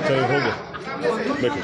चलो हो गया, बैठो।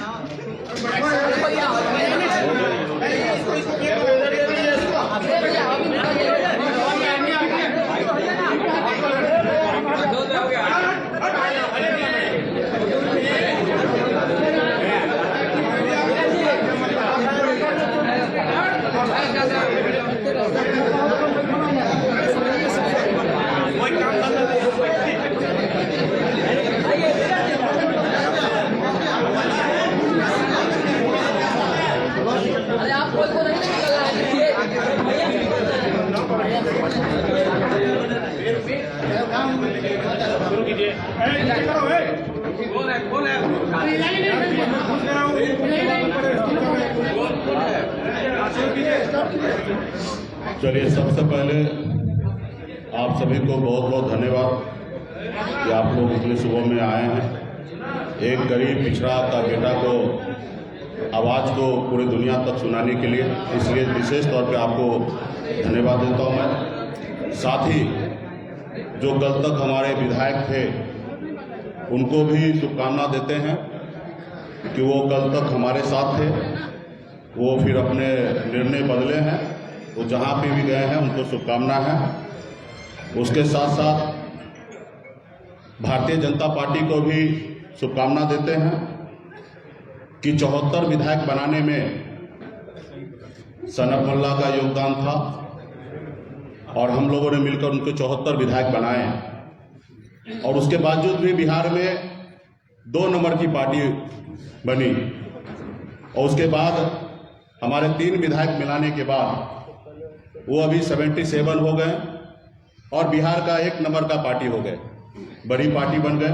चलिए, सबसे पहले आप सभी को बहुत बहुत धन्यवाद कि आप लोग इतनी सुबह में आए हैं। एक गरीब पिछड़ा का बेटा को आवाज़ को पूरी दुनिया तक सुनाने के लिए, इसलिए विशेष तौर पे आपको धन्यवाद देता हूँ मैं। साथ ही जो कल तक हमारे विधायक थे उनको भी शुभकामना देते हैं कि वो कल तक हमारे साथ थे, वो फिर अपने निर्णय बदले हैं, वो जहाँ पे भी गए हैं उनको शुभकामना है। उसके साथ साथ भारतीय जनता पार्टी को भी शुभकामना देते हैं कि 74 विधायक बनाने में सनत मोल्ला का योगदान था और हम लोगों ने मिलकर उनको 74 विधायक बनाए और उसके बावजूद भी बिहार में 2 नंबर की पार्टी बनी और उसके बाद हमारे 3 विधायक मिलाने के बाद वो अभी 77 हो गए और बिहार का 1 नंबर का पार्टी हो गए, बड़ी पार्टी बन गए।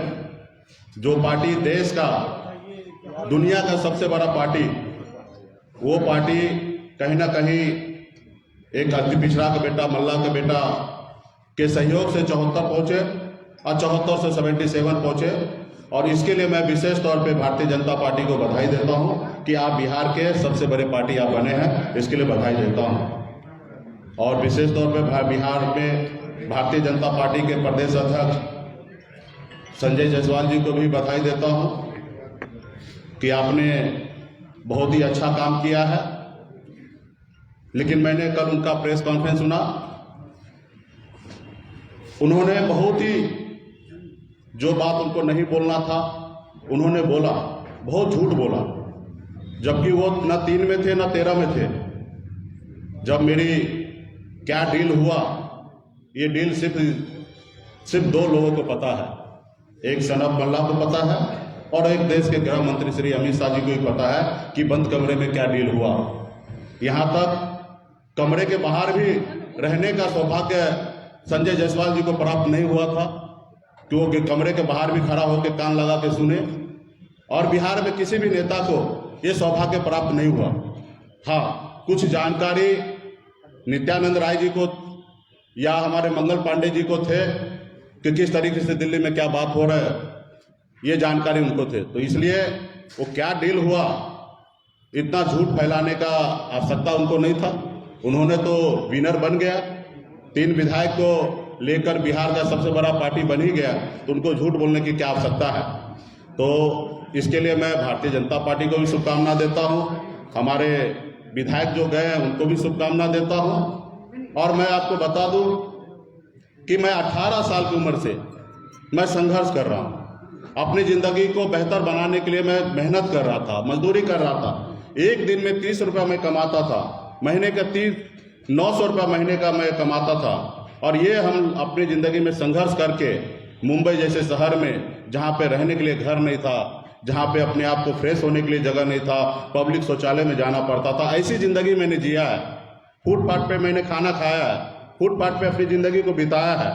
जो पार्टी देश का, दुनिया का सबसे बड़ा पार्टी, वो पार्टी कहीं ना कहीं एक अति पिछड़ा का बेटा, मल्ला का बेटा के सहयोग से 74 पहुंचे और 74 से 77 पहुंचे। और इसके लिए मैं विशेष तौर पे भारतीय जनता पार्टी को बधाई देता हूं कि आप बिहार के सबसे बड़े पार्टी आप बने हैं, इसके लिए बधाई देता हूं। और विशेष तौर पे बिहार में भारतीय जनता पार्टी के प्रदेश अध्यक्ष संजय जायसवाल जी को भी बधाई देता हूं कि आपने बहुत ही अच्छा काम किया है। लेकिन मैंने कल उनका प्रेस कॉन्फ्रेंस सुना, उन्होंने बहुत ही, जो बात उनको नहीं बोलना था उन्होंने बोला, बहुत झूठ बोला, जबकि वो न 3 में थे न 13 में थे। जब मेरी क्या डील हुआ, ये डील सिर्फ 2 लोगों को पता है, एक सनत मोल्ला को पता है और एक देश के गृह मंत्री श्री अमित शाह जी को ही पता है कि बंद कमरे में क्या डील हुआ। यहाँ तक कमरे के बाहर भी रहने का सौभाग्य संजय जायसवाल जी को प्राप्त नहीं हुआ था, क्योंकि कमरे के बाहर भी खड़ा होकर कान लगा के सुने। और बिहार में किसी भी नेता को ये सौभाग्य प्राप्त नहीं हुआ। हाँ, कुछ जानकारी नित्यानंद राय जी को या हमारे मंगल पांडे जी को थे कि किस तरीके से दिल्ली में क्या बात हो रहा है, ये जानकारी उनको थे। तो इसलिए वो क्या डील हुआ, इतना झूठ फैलाने का आवश्यकता उनको नहीं था। उन्होंने तो विनर बन गया, 3 विधायक को लेकर बिहार का सबसे बड़ा पार्टी बन ही गया, तो उनको झूठ बोलने की क्या आवश्यकता है। तो इसके लिए मैं भारतीय जनता पार्टी को भी शुभकामना देता हूं, हमारे विधायक जो गए हैं उनको भी शुभकामना देता हूं। और मैं आपको बता दूं कि मैं 18 साल की उम्र से मैं संघर्ष कर रहा हूं, अपनी ज़िंदगी को बेहतर बनाने के लिए मैं मेहनत कर रहा था, मजदूरी कर रहा था। एक दिन में 30 रुपया मैं कमाता था, महीने का 900 रुपया महीने का मैं कमाता था। और ये हम अपनी ज़िंदगी में संघर्ष करके मुंबई जैसे शहर में, जहाँ पे रहने के लिए घर नहीं था, जहाँ पे अपने आप को फ्रेश होने के लिए जगह नहीं था, पब्लिक शौचालय में जाना पड़ता था, ऐसी ज़िंदगी मैंने जिया है। फुटपाथ पे मैंने खाना खाया है, फुटपाथ पे अपनी ज़िंदगी को बिताया है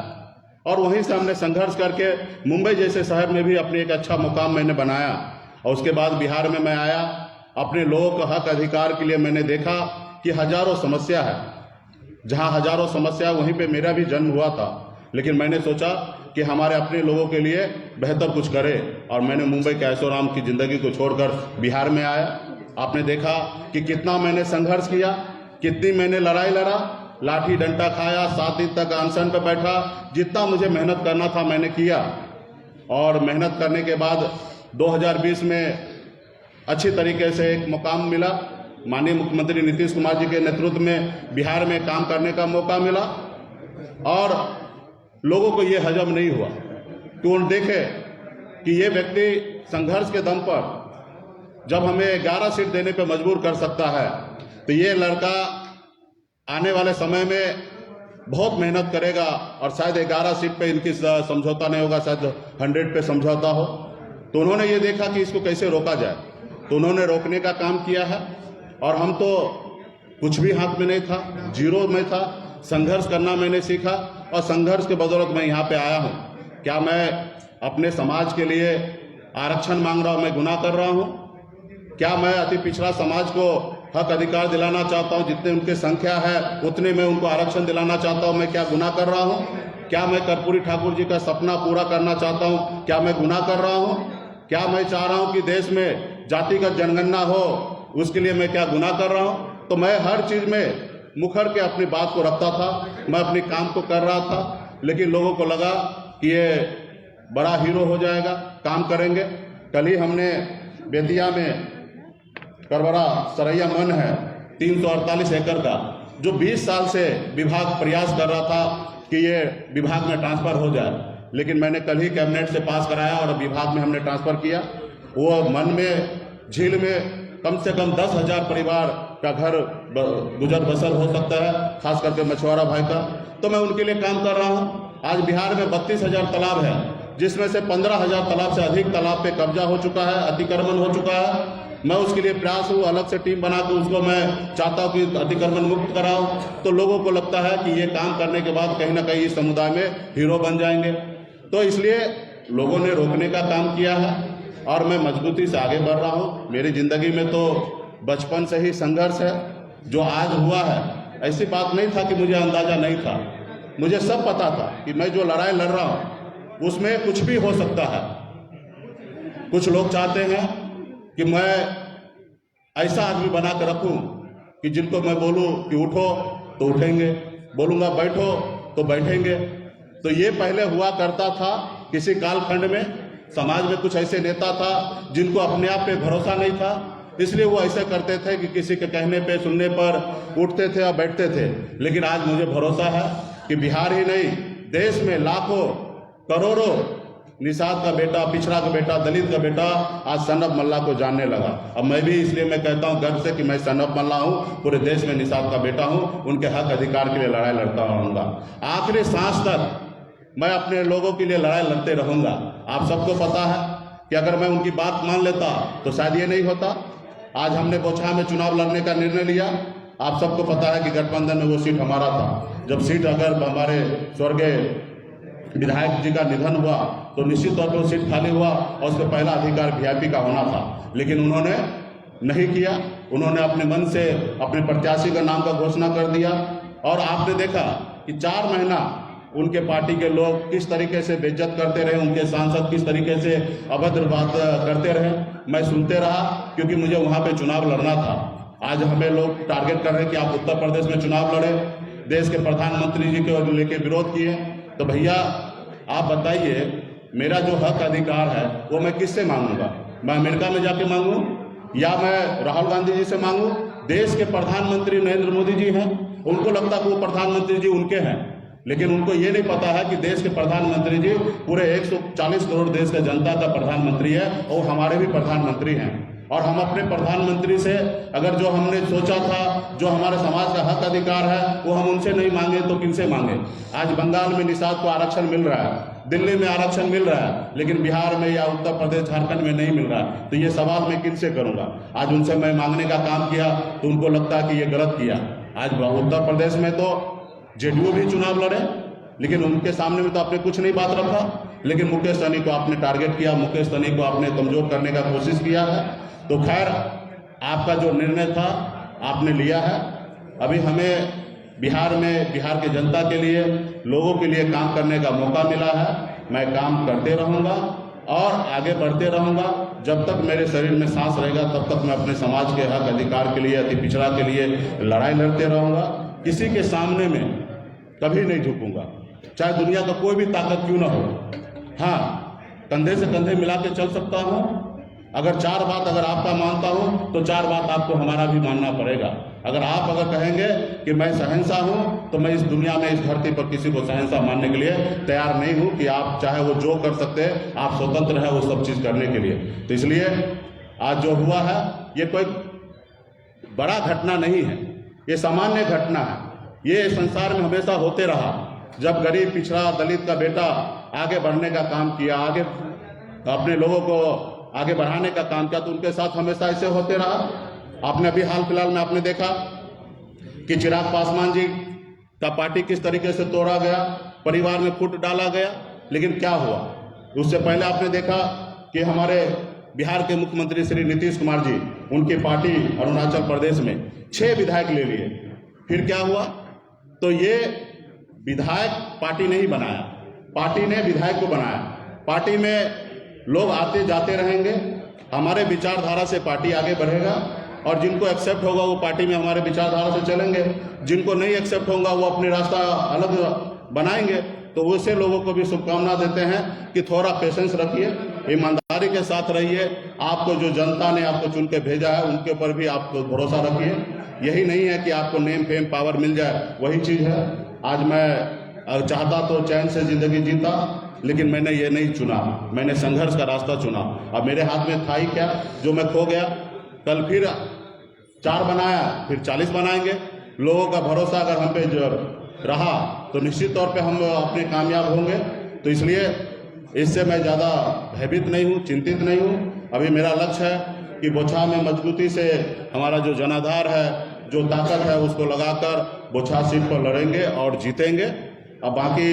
और वहीं से हमने संघर्ष करके मुंबई जैसे शहर में भी अपनी एक अच्छा मुकाम मैंने बनाया। और उसके बाद बिहार में मैं आया, अपने लोगों का हक अधिकार के लिए मैंने देखा कि हजारों समस्या है, जहां हजारों समस्या वहीं पे मेरा भी जन्म हुआ था, लेकिन मैंने सोचा कि हमारे अपने लोगों के लिए बेहतर कुछ करें और मैंने मुंबई के ऐशोआराम की ज़िंदगी को छोड़कर बिहार में आया। आपने देखा कि कितना मैंने संघर्ष किया, कितनी मैंने लड़ाई लड़ा, लाठी डंडा खाया, 7 दिन तक अनशन पर बैठा। जितना मुझे मेहनत करना था मैंने किया और मेहनत करने के बाद 2020 में अच्छी तरीके से एक मुकाम मिला। माननीय मुख्यमंत्री नीतीश कुमार जी के नेतृत्व में बिहार में काम करने का मौका मिला और लोगों को ये हजम नहीं हुआ कि उन देखे कि ये व्यक्ति संघर्ष के दम पर जब हमें 11 सीट देने पे मजबूर कर सकता है तो ये लड़का आने वाले समय में बहुत मेहनत करेगा और शायद 11 सीट पे इनकी समझौता नहीं होगा, शायद 100 पे समझौता हो। तो उन्होंने ये देखा कि इसको कैसे रोका जाए, तो उन्होंने रोकने का काम किया है। और हम तो कुछ भी हाथ में नहीं था, जीरो में था। संघर्ष करना मैंने सीखा और संघर्ष के बदौलत मैं यहाँ पे आया हूँ। क्या मैं अपने समाज के लिए आरक्षण मांग रहा हूँ, मैं गुनाह कर रहा हूँ? क्या मैं अति पिछड़ा समाज को हक अधिकार दिलाना चाहता हूँ? जितने उनकी संख्या है उतने में उनको आरक्षण दिलाना चाहता हूँ, मैं क्या गुनाह कर रहा हूँ? क्या मैं कर्पूरी ठाकुर जी का सपना पूरा करना चाहता हूँ, क्या मैं गुनाह कर रहा हूँ? क्या मैं चाह रहा हूँ कि देश में जातिगत जनगणना हो, उसके लिए मैं क्या गुनाह कर रहा हूँ? तो मैं हर चीज़ में मुखर के अपनी बात को रखता था, मैं अपने काम को कर रहा था, लेकिन लोगों को लगा कि ये बड़ा हीरो हो जाएगा, काम करेंगे। कल ही हमने बेतिया में करबरा सरैया मन है 348 एकड़ का, जो 20 साल से विभाग प्रयास कर रहा था कि ये विभाग में ट्रांसफ़र हो जाए, लेकिन मैंने कल ही कैबिनेट से पास कराया और विभाग में हमने ट्रांसफ़र किया। वो मन में झील में कम से कम 10,000 परिवार का घर गुजर बसर हो सकता है, खास करके मछुआरा भाई का। तो मैं उनके लिए काम कर रहा हूँ। आज बिहार में 32,000 तालाब है, जिसमें से 15,000 तालाब से अधिक तालाब पे कब्जा हो चुका है, अतिक्रमण हो चुका है। मैं उसके लिए प्रयास हूँ, अलग से टीम बना के उसको मैं चाहता हूँ कि अतिक्रमण मुक्त कराऊँ। तो लोगों को लगता है कि ये काम करने के बाद कहीं ना कहीं इस समुदाय में हीरो बन जाएंगे। तो इसलिए लोगों ने रोकने का काम किया है और मैं मजबूती से आगे बढ़ रहा हूँ। मेरी ज़िंदगी में तो बचपन से ही संघर्ष है। जो आज हुआ है, ऐसी बात नहीं था कि मुझे अंदाज़ा नहीं था, मुझे सब पता था कि मैं जो लड़ाई लड़ रहा हूँ उसमें कुछ भी हो सकता है। कुछ लोग चाहते हैं कि मैं ऐसा आदमी बना कर रखूँ कि जिनको मैं बोलूँ कि उठो तो उठेंगे, बोलूँगा बैठो तो बैठेंगे। तो ये पहले हुआ करता था किसी कालखंड में। समाज में कुछ ऐसे नेता था जिनको अपने आप पे भरोसा नहीं था, इसलिए वो ऐसे करते थे कि किसी के कहने पे सुनने पर उठते थे और बैठते थे। लेकिन आज मुझे भरोसा है कि बिहार ही नहीं, देश में लाखों करोड़ों निषाद का बेटा, पिछड़ा का बेटा, दलित का बेटा आज सन ऑफ मल्ला को जानने लगा। अब मैं भी इसलिए मैं कहता हूँ गर्व से कि मैं सन ऑफ मल्ला हूँ, पूरे देश में निषाद का बेटा हूँ, उनके हक अधिकार के लिए लड़ाई लड़ता रहूँगा। आखिरी सांस तक मैं अपने लोगों के लिए लड़ाई लड़ते रहूँगा। आप सबको पता है कि अगर मैं उनकी बात मान लेता तो शायद ये नहीं होता। आज हमने बोचहा में चुनाव लड़ने का निर्णय लिया। आप सबको पता है कि गठबंधन में वो सीट हमारा था। जब सीट अगर हमारे स्वर्गीय विधायक जी का निधन हुआ तो निश्चित तौर पर वो सीट खाली हुआ और उसका पहला अधिकार वीआईपी का होना था, लेकिन उन्होंने नहीं किया। उन्होंने अपने मन से अपने प्रत्याशी का नाम का घोषणा कर दिया और आपने देखा कि 4 महीना उनके पार्टी के लोग किस तरीके से बेइज्जत करते रहे, उनके सांसद किस तरीके से अभद्र बात करते रहे। मैं सुनते रहा क्योंकि मुझे वहाँ पे चुनाव लड़ना था। आज हमें लोग टारगेट कर रहे हैं कि आप उत्तर प्रदेश में चुनाव लड़े, देश के प्रधानमंत्री जी को लेके विरोध किए। तो भैया आप बताइए, मेरा जो हक अधिकार है वो मैं किससे मांगूंगा? मैं अमेरिका में जाके मांगूँ या मैं राहुल गांधी जी से मांगूँ? देश के प्रधानमंत्री नरेंद्र मोदी जी हैं, उनको लगता है कि वो प्रधानमंत्री जी उनके हैं, लेकिन उनको ये नहीं पता है कि देश के प्रधानमंत्री जी पूरे 140 करोड़ देश के जनता का प्रधानमंत्री है और हमारे भी प्रधानमंत्री हैं। और हम अपने प्रधानमंत्री से अगर जो हमने सोचा था, जो हमारे समाज का हक अधिकार है, वो हम उनसे नहीं मांगे तो किनसे मांगे? आज बंगाल में निषाद को आरक्षण मिल रहा है, दिल्ली में आरक्षण मिल रहा है, लेकिन बिहार में या उत्तर प्रदेश झारखंड में नहीं मिल रहा। तो ये सवाल मैं किनसे करूँगा? आज उनसे मैं मांगने का काम किया तो उनको लगता है कि ये गलत किया। आज उत्तर प्रदेश में तो जेडीयू भी चुनाव लड़े, लेकिन उनके सामने में तो आपने कुछ नहीं बात रखा। लेकिन मुकेश सहनी को आपने टारगेट किया, मुकेश सहनी को आपने कमजोर करने का कोशिश किया है। तो खैर, आपका जो निर्णय था आपने लिया है। अभी हमें बिहार में बिहार की जनता के लिए, लोगों के लिए काम करने का मौका मिला है। मैं काम करते रहूँगा और आगे बढ़ते रहूँगा। जब तक मेरे शरीर में सांस रहेगा तब तक मैं अपने समाज के हक अधिकार के लिए, अति पिछड़ा के लिए लड़ाई लड़ते रहूँगा। किसी के सामने में कभी नहीं झुकूंगा, चाहे दुनिया का कोई भी ताकत क्यों ना हो। हाँ, कंधे से कंधे मिला के चल सकता हूँ। अगर चार बात अगर आपका मानता हूँ तो चार बात आपको हमारा भी मानना पड़ेगा। अगर कहेंगे कि मैं शहंशाह हूँ तो मैं इस दुनिया में, इस धरती पर किसी को शहंशाह मानने के लिए तैयार नहीं हूँ कि आप चाहे वो जो कर सकते हैं, आप स्वतंत्र हैं वो सब चीज़ करने के लिए। तो इसलिए आज जो हुआ है ये कोई बड़ा घटना नहीं है, ये सामान्य घटना है। ये संसार में हमेशा होते रहा। जब गरीब, पिछड़ा, दलित का बेटा आगे बढ़ने का काम किया, आगे अपने लोगों को आगे बढ़ाने का काम किया, तो उनके साथ हमेशा ऐसे होते रहा। आपने अभी हाल फिलहाल में आपने देखा कि चिराग पासवान जी का पार्टी किस तरीके से तोड़ा गया, परिवार में फूट डाला गया। लेकिन क्या हुआ, उससे पहले आपने देखा कि हमारे बिहार के मुख्यमंत्री श्री नीतीश कुमार जी, उनकी पार्टी अरुणाचल प्रदेश में 6 विधायक ले लिए। फिर क्या हुआ, तो ये विधायक पार्टी नहीं बनाया, पार्टी ने विधायक को बनाया। पार्टी में लोग आते जाते रहेंगे, हमारे विचारधारा से पार्टी आगे बढ़ेगा और जिनको एक्सेप्ट होगा वो पार्टी में हमारे विचारधारा से चलेंगे, जिनको नहीं एक्सेप्ट होगा वो अपने रास्ता अलग बनाएंगे। तो वैसे लोगों को भी शुभकामना देते हैं कि थोड़ा पेशेंस रखिए, ईमानदारी के साथ रहिए। आपको जो जनता ने आपको चुन के भेजा है उनके ऊपर भी आप भरोसा रखिए। यही नहीं है कि आपको नेम फेम पावर मिल जाए, वही चीज़ है। आज मैं चाहता तो चैन से जिंदगी जीता, लेकिन मैंने ये नहीं चुना, मैंने संघर्ष का रास्ता चुना। अब मेरे हाथ में था ही क्या जो मैं खो गया। कल फिर 4 बनाया, फिर 40 बनाएंगे। लोगों का भरोसा अगर हम पे जो रहा तो निश्चित तौर पे हम अपने कामयाब होंगे। तो इसलिए इससे मैं ज़्यादा भयभीत नहीं हूँ, चिंतित नहीं हूँ। अभी मेरा लक्ष्य है कि बोछा में मजबूती से हमारा जो जनाधार है, जो ताकत है, उसको लगाकर बोछा सीट पर लड़ेंगे और जीतेंगे। अब बाकी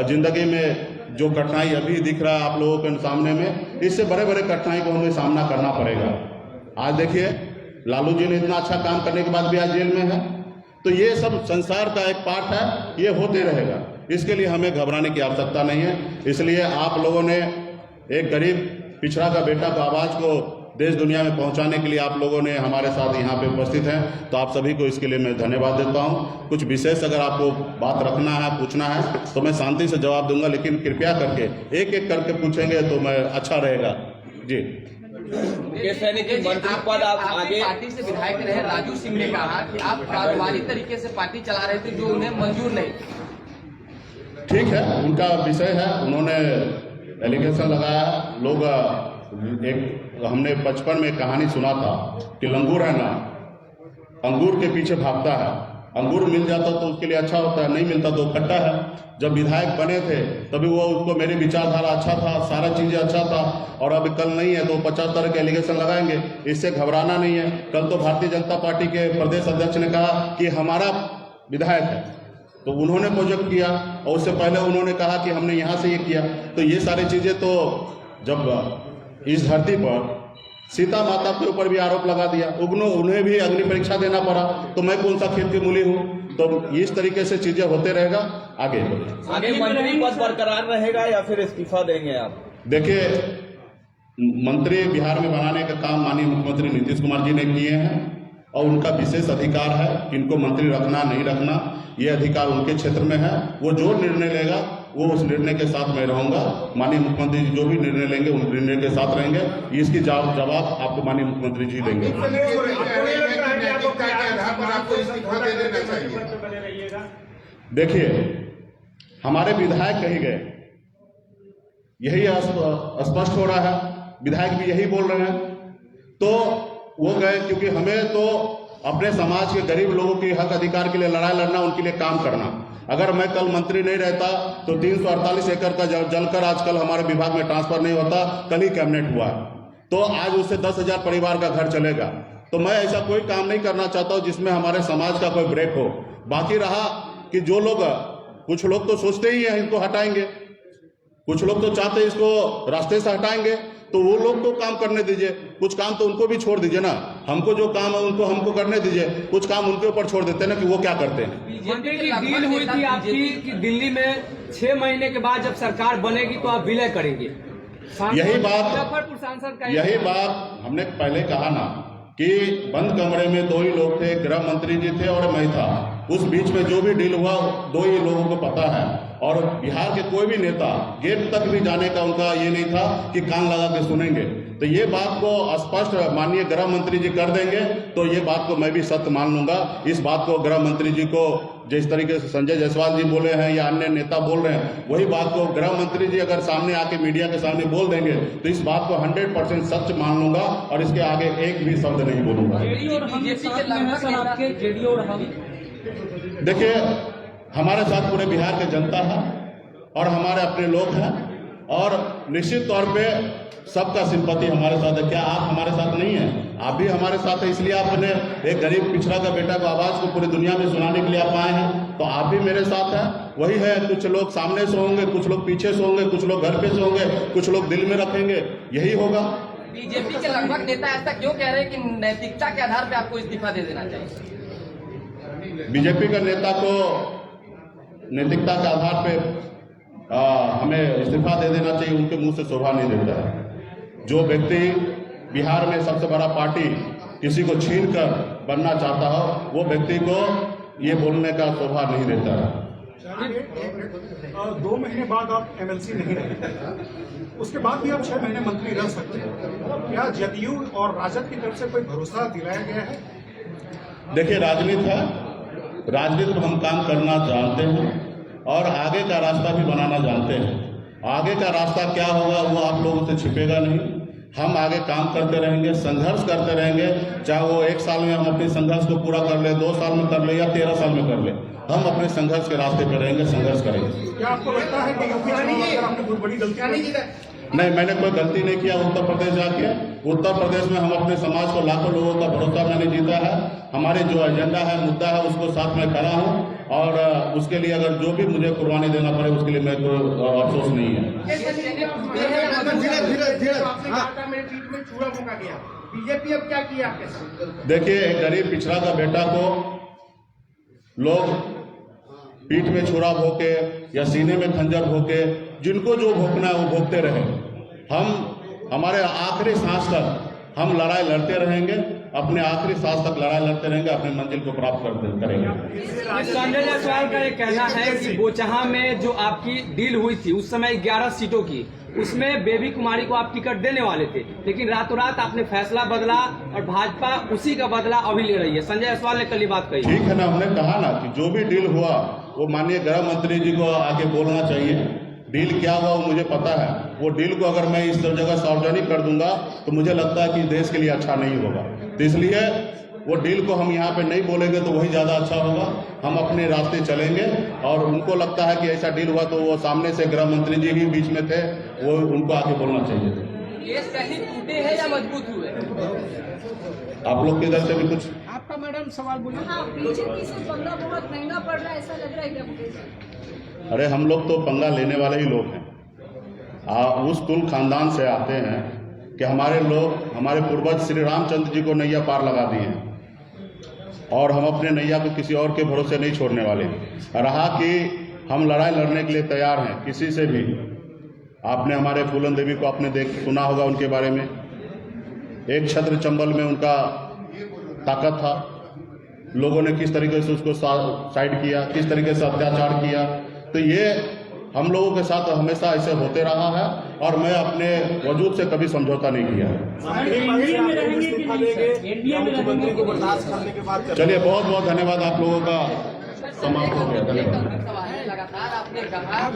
जिंदगी में जो कठिनाई अभी दिख रहा है आप लोगों के सामने में, इससे बड़े बड़े कठिनाई को हमें सामना करना पड़ेगा। आज देखिए, लालू जी ने इतना अच्छा काम करने के बाद भी आज जेल में है। तो ये सब संसार का एक पार्ट है, ये होते रहेगा। इसके लिए हमें घबराने की आवश्यकता नहीं है। इसलिए आप लोगों ने एक गरीब पिछड़ा का बेटा को, आवाज़ को देश दुनिया में पहुंचाने के लिए आप लोगों ने हमारे साथ यहाँ पे उपस्थित हैं। तो आप सभी को इसके लिए मैं धन्यवाद देता हूँ। कुछ विशेष अगर आपको बात रखना है, पूछना है, तो मैं शांति से जवाब दूंगा, लेकिन कृपया करके एक एक करके पूछेंगे तो मैं अच्छा रहेगा। जी, मंत्री पद आप आगे पार्टी से विधायक रहे राजू सिंह ने कहा कि आप कारोबारी तरीके से पार्टी चला रहे थे, जो उन्हें मंजूर नहीं। ठीक है, उनका विषय है, उन्होंने एलिगेशन लगाया। लोग हमने बचपन में कहानी सुना था कि लंगूर है ना, अंगूर के पीछे भागता है। अंगूर मिल जाता तो उसके लिए अच्छा होता है, नहीं मिलता तो खट्टा है। जब विधायक बने थे तभी वो उसको मेरी विचारधारा अच्छा था, सारा चीज़ें अच्छा था, और अब कल नहीं है तो 50 तरह के एलिगेशन लगाएंगे। इससे घबराना नहीं है। कल तो भारतीय जनता पार्टी के प्रदेश अध्यक्ष ने कहा कि हमारा विधायक है, तो उन्होंने प्रोजेक्ट किया, और उससे पहले उन्होंने कहा कि हमने यहाँ से ये किया। तो ये सारी चीज़ें, तो जब इस धरती पर सीता माता के ऊपर भी आरोप लगा दिया, उन्हें भी अग्नि परीक्षा देना पड़ा, तो मैं कौन सा खेत की मूली हूँ। तो इस तरीके से चीजें होते रहेगा। आगे मंत्री पद बरकरार रहेगा या फिर इस्तीफा देंगे आप? देखिए, मंत्री बिहार में बनाने का काम माननीय मुख्यमंत्री नीतीश कुमार जी ने किए हैं, और उनका विशेष अधिकार है कि इनको मंत्री रखना नहीं रखना, ये अधिकार उनके क्षेत्र में है। वो जो निर्णय लेगा वो उस निर्णय के साथ मैं रहूंगा। माननीय मुख्यमंत्री जी जो भी निर्णय लेंगे उन निर्णय के साथ रहेंगे। इसकी जवाब आपको माननीय मुख्यमंत्री जी देंगे। देखिए, हमारे विधायक कहीं गए, यही स्पष्ट हो रहा है, विधायक भी यही बोल रहे हैं। तो वो गए क्योंकि हमें तो अपने समाज के गरीब लोगों के हक अधिकार के लिए लड़ाई लड़ना, उनके लिए काम करना। अगर मैं कल मंत्री नहीं रहता तो 348 एकड़ का जलकर आजकल हमारे विभाग में ट्रांसफर नहीं होता। कल ही कैबिनेट हुआ, तो आज उससे 10,000 परिवार का घर चलेगा। तो मैं ऐसा कोई काम नहीं करना चाहता हूँ जिसमें हमारे समाज का कोई ब्रेक हो। बाकी रहा कि जो लोग, कुछ लोग तो सोचते ही हैं इनको हटाएंगे, कुछ लोग तो चाहते हैं इसको रास्ते से हटाएंगे, तो वो लोग को काम करने दीजिए, कुछ काम तो उनको भी छोड़ दीजिए ना। हमको जो काम है उनको हमको करने दीजिए, कुछ काम उनके ऊपर छोड़ देते हैं ना कि वो क्या करते हैं। बीजेपी की डील हुई थी आपकी कि दिल्ली में 6 महीने के बाद जब सरकार बनेगी तो आप विलय करेंगे। यही बात, मुजफ्फरपुर सांसद का यही बात हमने पहले कहा ना कि बंद कमरे में 2 ही लोग थे, गृह मंत्री जी थे और मैं था। उस बीच में जो भी डील हुआ 2 ही लोगों को पता है, और बिहार के कोई भी नेता गेट तक भी जाने का उनका ये नहीं था कि कान लगा के सुनेंगे। तो ये बात को स्पष्ट माननीय गृह मंत्री जी कर देंगे तो ये बात को मैं भी सत्य मान लूंगा। इस बात को गृह मंत्री जी को जिस तरीके से संजय जायसवाल जी बोले हैं या अन्य नेता बोल रहे हैं, वही बात को गृह मंत्री जी अगर सामने आके मीडिया के सामने बोल देंगे तो इस बात को 100% सच मान लूंगा और इसके आगे एक भी शब्द नहीं बोलूंगा। देखिए, हमारे साथ पूरे बिहार की जनता है और हमारे अपने लोग हैं और निश्चित तौर पे सबका सिंपैथी हमारे साथ है। क्या आप हमारे साथ नहीं हैं? आप भी हमारे साथ है, इसलिए आपने एक गरीब पिछड़ा का बेटा को आवाज को पूरी दुनिया में सुनाने के लिए आप आए हैं, तो आप भी मेरे साथ हैं। वही है, कुछ लोग सामने से होंगे, कुछ लोग पीछे से होंगे, कुछ लोग घर पे से होंगे, कुछ लोग दिल में रखेंगे, यही होगा। बीजेपी के लगभग नेता ऐसा क्यों कह रहे हैं कि नैतिकता के आधार पर आपको इस्तीफा दे देना चाहिए? बीजेपी का नेता को नैतिकता के आधार पे हमें इस्तीफा दे देना चाहिए, उनके मुंह से शोभा नहीं देता है। जो व्यक्ति बिहार में सबसे बड़ा पार्टी किसी को छीन कर बनना चाहता हो, वो व्यक्ति को ये बोलने का शोभा नहीं देता है। 2 महीने बाद आप एमएलसी नहीं रहे, उसके बाद भी आप 6 महीने मंत्री रह सकते हैं। क्या जदयू और राजद की तरफ से कोई भरोसा दिलाया गया है? देखिए, राजनीति है, राजनीति में हम काम करना जानते हैं और आगे का रास्ता भी बनाना जानते हैं। आगे का रास्ता क्या होगा वो आप लोगों से छिपेगा नहीं। हम आगे काम करते रहेंगे, संघर्ष करते रहेंगे, चाहे वो 1 साल में हम अपने संघर्ष को पूरा कर ले, 2 साल में कर ले या 13 साल में कर ले, हम अपने संघर्ष के रास्ते पर रहेंगे, संघर्ष करेंगे। क्या आपको लगता है कि यूपी चुनाव में आपने बहुत बड़ी गलती की? नहीं, मैंने कोई गलती नहीं किया। उत्तर प्रदेश जाके, उत्तर प्रदेश में हम अपने समाज को लाखों लोगों का भरोसा मैंने जीता है। हमारे जो एजेंडा है, मुद्दा है, उसको साथ में खड़ा हूँ और उसके लिए अगर जो भी मुझे कुर्बानी देना पड़े उसके लिए मेरे को अफसोस नहीं है। बीजेपी अब क्या किया आपके साथ? देखिए, एक गरीब पिछड़ा का बेटा को लोग पीठ में छुरा भोंके या सीने में खंजर भोंके, जिनको जो भोंकना है वो भोंकते रहे। हम हमारे आखिरी सांस तक हम लड़ाई लड़ते रहेंगे, अपने आखिरी सांस तक लड़ाई लड़ते रहेंगे, अपनी मंजिल को प्राप्त करेंगे। संजय जायसवाल का ये कहना है कि बोचहा में जो आपकी डील हुई थी उस समय 11 सीटों की, उसमें बेबी कुमारी को आप टिकट देने वाले थे, लेकिन रातों रात आपने फैसला बदला और भाजपा उसी का बदला अभी ले रही है। संजय जायसवाल ने कल ये बात कही। ठीक है ना, हमने कहा ना कि जो भी डील हुआ वो माननीय गृह मंत्री जी को आगे बोलना चाहिए। डील क्या हुआ वो मुझे पता है। वो डील को अगर मैं इस जगह सार्वजनिक कर दूंगा तो मुझे लगता है कि देश के लिए अच्छा नहीं होगा, तो इसलिए वो डील को हम यहाँ पे नहीं बोलेंगे तो वही ज़्यादा अच्छा होगा। हम अपने रास्ते चलेंगे और उनको लगता है कि ऐसा डील हुआ तो वो सामने से गृह मंत्री जी भी बीच में थे, वो उनको आगे बोलना चाहिए। केस कहीं टूटे हैं या मजबूत हुए? आप लोग की इधर से भी कुछ आपका मैडम सवाल बोलिए। हाँ, बीजेपी से पंगा बहुत महंगा पड़ रहा है, ऐसा लग रहा है क्या मुझे? अरे, हम लोग तो पंगा लेने वाले ही लोग हैं। उस कुल खानदान से आते हैं कि हमारे लोग, हमारे पूर्वज श्री रामचंद्र जी को नैया पार लगा दिए हैं और हम अपने नैया को किसी और के भरोसे नहीं छोड़ने वाले। रहा कि हम लड़ाई लड़ने के लिए तैयार हैं किसी से भी। आपने हमारे फूलन देवी को आपने सुना होगा उनके बारे में, एक छत्र चंबल में उनका ताकत था, लोगों ने किस तरीके से उसको साइड किया, किस तरीके से अत्याचार किया। तो ये हम लोगों के साथ हमेशा ऐसे होते रहा है और मैं अपने वजूद से कभी समझौता नहीं किया है। चलिए, बहुत बहुत धन्यवाद आप लोगों का। समाप्त हो गया। धन्यवाद। लगातार आपने कहा